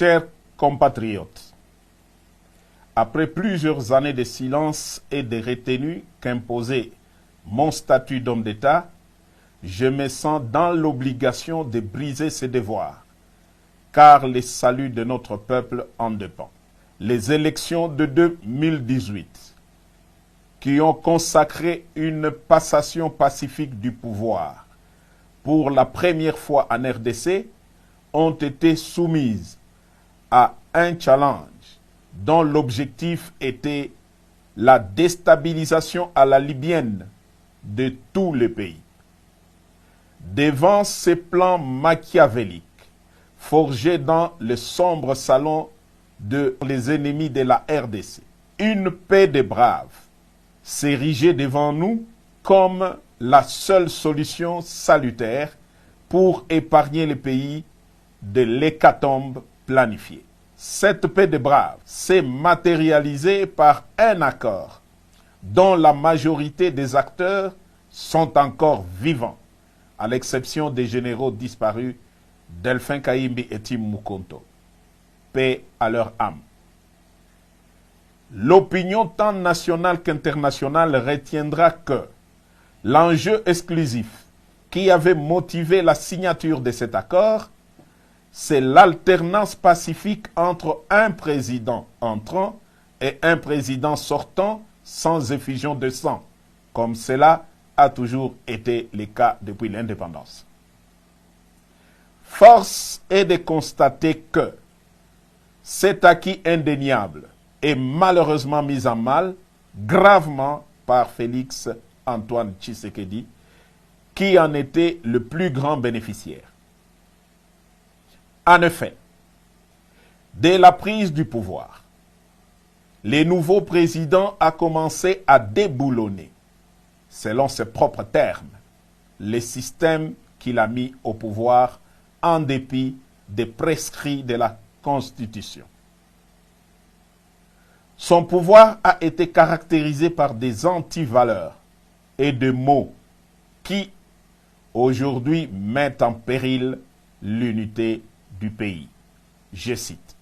Chers compatriotes, après plusieurs années de silence et de retenue qu'imposait mon statut d'homme d'État, je me sens dans l'obligation de briser ces devoirs, car le salut de notre peuple en dépend. Les élections de 2018, qui ont consacré une passation pacifique du pouvoir pour la première fois en RDC, ont été soumises à un challenge dont l'objectif était la déstabilisation à la libyenne de tous les pays. Devant ces plans machiavéliques, forgés dans le sombre salon de les ennemis de la RDC, une paix des braves s'érigeait devant nous comme la seule solution salutaire pour épargner le pays de l'hécatombe planifiée. Cette paix des braves s'est matérialisée par un accord dont la majorité des acteurs sont encore vivants, à l'exception des généraux disparus Delphin Kayimbi et Tim Mukonto. Paix à leur âme. L'opinion tant nationale qu'internationale retiendra que l'enjeu exclusif qui avait motivé la signature de cet accord, c'est l'alternance pacifique entre un président entrant et un président sortant sans effusion de sang, comme cela a toujours été le cas depuis l'indépendance. Force est de constater que cet acquis indéniable est malheureusement mis en mal gravement par Félix Antoine Tshisekedi, qui en était le plus grand bénéficiaire. En effet, dès la prise du pouvoir, le nouveau président a commencé à déboulonner, selon ses propres termes, les systèmes qu'il a mis au pouvoir en dépit des prescrits de la Constitution. Son pouvoir a été caractérisé par des antivaleurs et des mots qui, aujourd'hui, mettent en péril l'unité du pays. Je cite: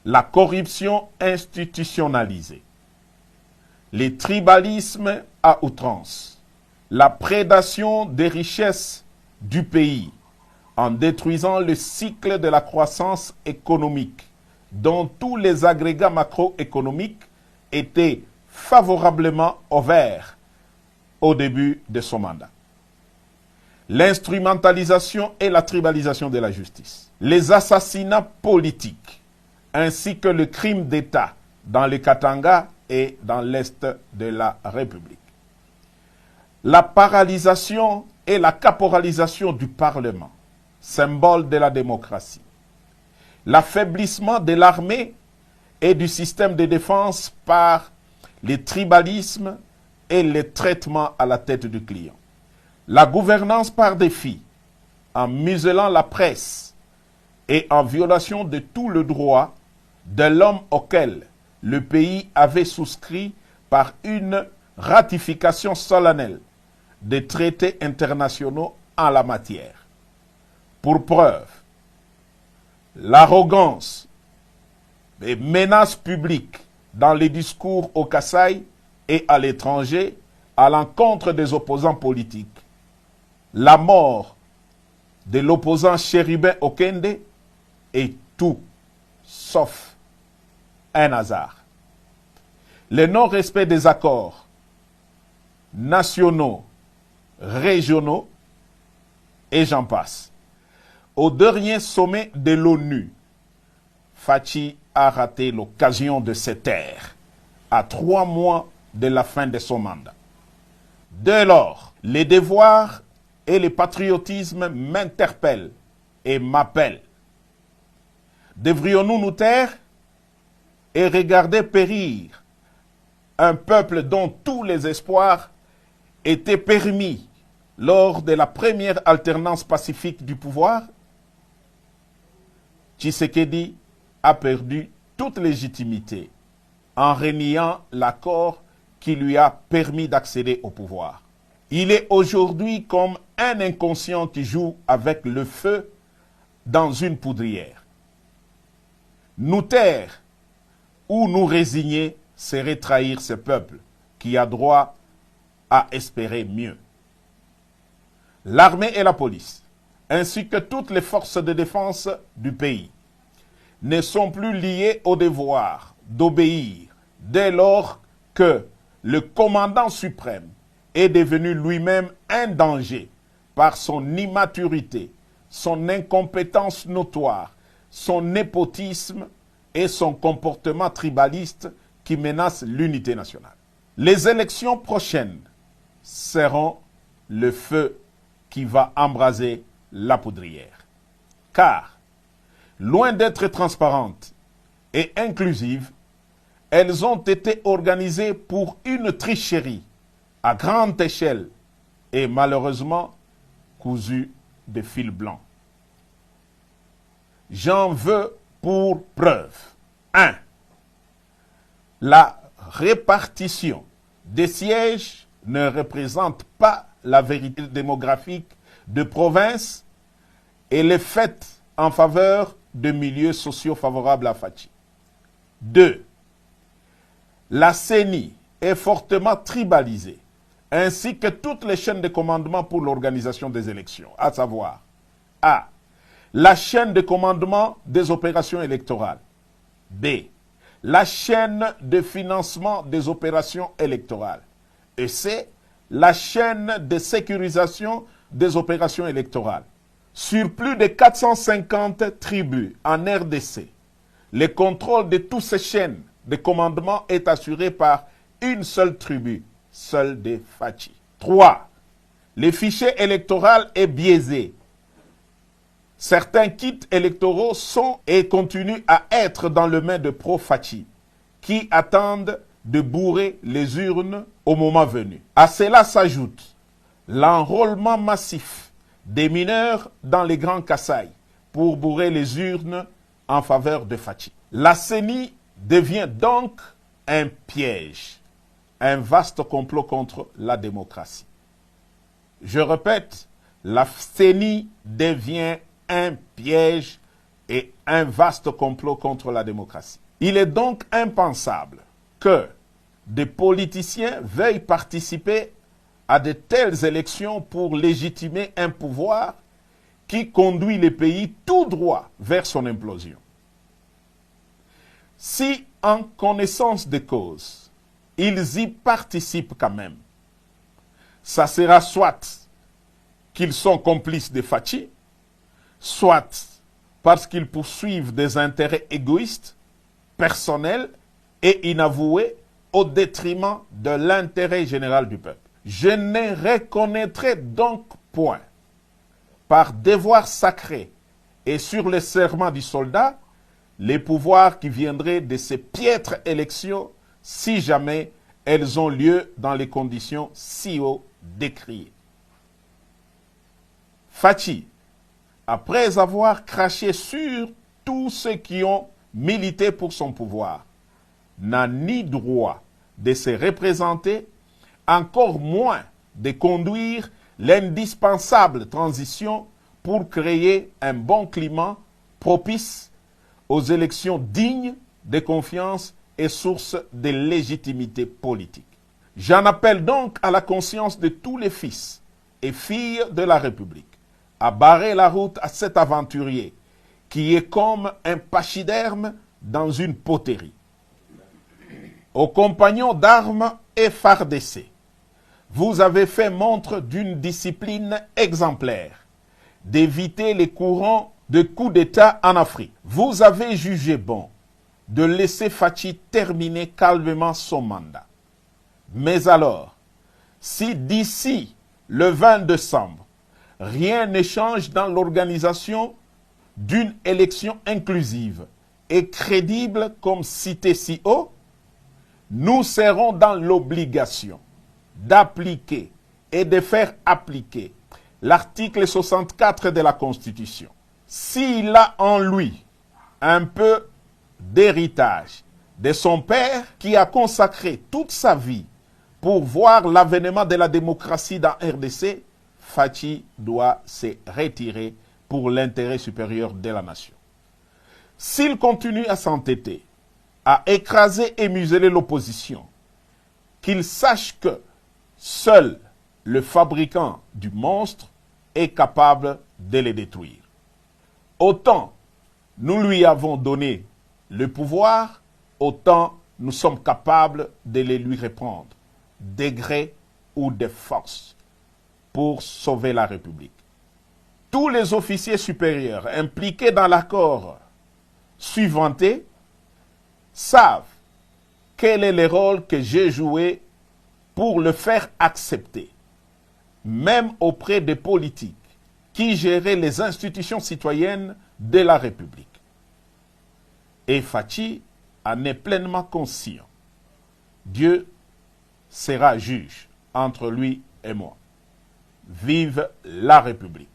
la corruption institutionnalisée, les tribalismes à outrance, la prédation des richesses du pays en détruisant le cycle de la croissance économique dont tous les agrégats macroéconomiques étaient favorablement ouverts au début de son mandat. L'instrumentalisation et la tribalisation de la justice, les assassinats politiques, ainsi que le crime d'État dans le Katanga et dans l'Est de la République. La paralysation et la caporalisation du Parlement, symbole de la démocratie. L'affaiblissement de l'armée et du système de défense par les tribalismes et les traitements à la tête du client. La gouvernance par défi, en muselant la presse et en violation de tout le droit de l'homme auquel le pays avait souscrit par une ratification solennelle des traités internationaux en la matière. Pour preuve, l'arrogance des menaces publiques dans les discours au Kasaï et à l'étranger à l'encontre des opposants politiques, la mort de l'opposant Chérubin Okende est tout sauf un hasard. Le non-respect des accords nationaux, régionaux, et j'en passe. Au dernier sommet de l'ONU, Fachi a raté l'occasion de se taire à 3 mois de la fin de son mandat. Dès lors, les devoirs et le patriotisme m'interpellent et m'appellent. Devrions-nous nous taire et regarder périr un peuple dont tous les espoirs étaient permis lors de la première alternance pacifique du pouvoir? Tshisekedi a perdu toute légitimité en reniant l'accord qui lui a permis d'accéder au pouvoir. Il est aujourd'hui comme un inconscient qui joue avec le feu dans une poudrière. Nous taire ou nous résigner serait trahir ce peuple qui a droit à espérer mieux. L'armée et la police, ainsi que toutes les forces de défense du pays, ne sont plus liées au devoir d'obéir dès lors que le commandant suprême est devenu lui-même un danger par son immaturité, son incompétence notoire, son népotisme et son comportement tribaliste qui menace l'unité nationale. Les élections prochaines seront le feu qui va embraser la poudrière. Car, loin d'être transparentes et inclusives, elles ont été organisées pour une tricherie à grande échelle et malheureusement cousues de fil blanc. J'en veux pour preuve. 1. La répartition des sièges ne représente pas la vérité démographique de province et les faits en faveur de milieux sociaux favorables à Fachi. 2. La CENI est fortement tribalisée, ainsi que toutes les chaînes de commandement pour l'organisation des élections, à savoir A. La chaîne de commandement des opérations électorales. B. La chaîne de financement des opérations électorales. Et C. La chaîne de sécurisation des opérations électorales. Sur plus de 450 tribus en RDC, le contrôle de toutes ces chaînes de commandement est assuré par une seule tribu, celle des Fachi. 3. Le fichier électoral est biaisé. Certains kits électoraux sont et continuent à être dans le main de pro-Fachi, qui attendent de bourrer les urnes au moment venu. À cela s'ajoute l'enrôlement massif des mineurs dans les grands Kasaï pour bourrer les urnes en faveur de Fachi. La CENI devient donc un piège, un vaste complot contre la démocratie. Je répète, la CENI devient un piège et un vaste complot contre la démocratie. Il est donc impensable que des politiciens veuillent participer à de telles élections pour légitimer un pouvoir qui conduit le pays tout droit vers son implosion. Si, en connaissance de cause, ils y participent quand même, ça sera soit qu'ils sont complices de Fachi, soit parce qu'ils poursuivent des intérêts égoïstes, personnels et inavoués au détriment de l'intérêt général du peuple. Je ne reconnaîtrai donc point, par devoir sacré et sur le serment du soldat, les pouvoirs qui viendraient de ces piètres élections si jamais elles ont lieu dans les conditions si haut décriées. Fachi, après avoir craché sur tous ceux qui ont milité pour son pouvoir, n'a ni droit de se représenter, encore moins de conduire l'indispensable transition pour créer un bon climat propice aux élections dignes de confiance et source de légitimité politique. J'en appelle donc à la conscience de tous les fils et filles de la République à barrer la route à cet aventurier qui est comme un pachyderme dans une poterie. Aux compagnons d'armes effardés, vous avez fait montre d'une discipline exemplaire, d'éviter les courants de coups d'État en Afrique. Vous avez jugé bon de laisser Fachi terminer calmement son mandat. Mais alors, si d'ici le 20 décembre, rien ne change dans l'organisation d'une élection inclusive et crédible comme cité si haut, nous serons dans l'obligation d'appliquer et de faire appliquer l'article 64 de la Constitution. S'il a en lui un peu d'héritage de son père qui a consacré toute sa vie pour voir l'avènement de la démocratie dans RDC, Fachi doit se retirer pour l'intérêt supérieur de la nation. S'il continue à s'entêter, à écraser et museler l'opposition, qu'il sache que seul le fabricant du monstre est capable de les détruire. Autant nous lui avons donné le pouvoir, autant nous sommes capables de les lui reprendre, de gré ou de force, pour sauver la République. Tous les officiers supérieurs impliqués dans l'accord suivanté savent quel est le rôle que j'ai joué pour le faire accepter, même auprès des politiques qui géraient les institutions citoyennes de la République. Et Fachi en est pleinement conscient. Dieu sera juge entre lui et moi. Vive la République!